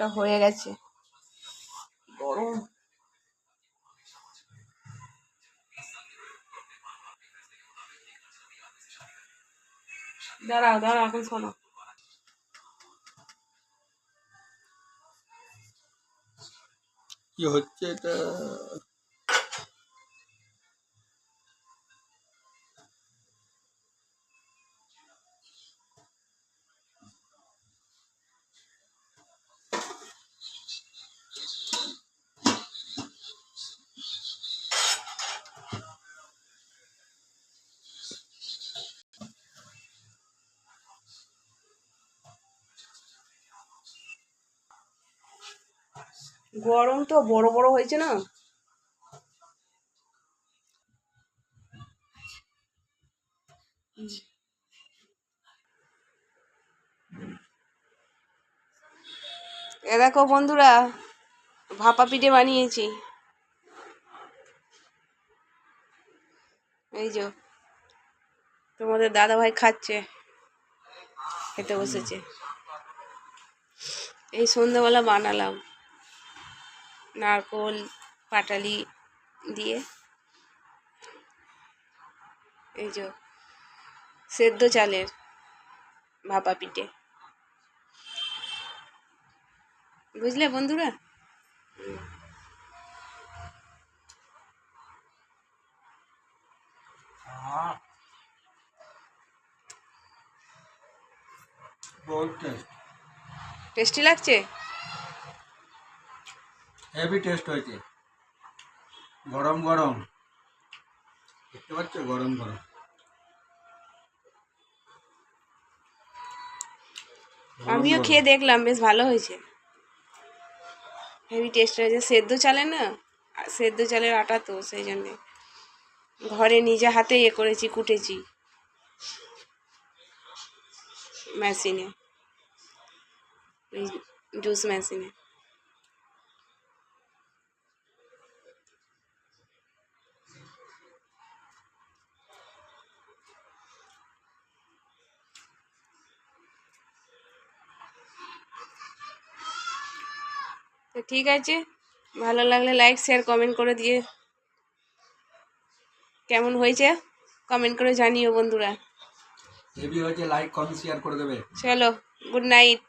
ভাতটা হয়ে গেছে। গরম। দাঁড়াও দাঁড়াও, এখন শোনো। কি হচ্ছে এটা? গরম তো বড় বড় হয়েছে না। এ দেখো বন্ধুরা, ভাপা পিঠে বানিয়েছি। এই যে তোমাদের দাদা ভাই খাচ্ছে, খেতে বসেছে। এই সন্ধ্যাবেলা বানালাম নারকোল পাটালি দিয়ে। এই যে সেদ্ধ চালের ভাপা পিঠে, বুঝলে বন্ধুরা? বহুত টেস্ট, টেস্টি লাগছে। হেভি টেস্ট হয়েছে। গরম গরম, দেখতে পাচ্ছ? গরম গরম। আমিও খেয়ে দেখলাম, বেশ ভালো হয়েছে, হেভি টেস্ট হয়েছে। সেদ্ধ চালের না, সেদ্ধ চালের আটা তো সেই জন্যে ঘরে নিজে হাতে করেছি, কুটেছি মেশিনে, জুস মেশিনে। তো ঠিক আছে, ভালো লাগলে লাইক শেয়ার কমেন্ট করে দিয়ে কেমন হয়েছে কমেন্ট করে জানিও বন্ধুরা। হেভি হয়েছে, লাইক কমেন্ট শেয়ার করে দেবে। চলো, গুড নাইট।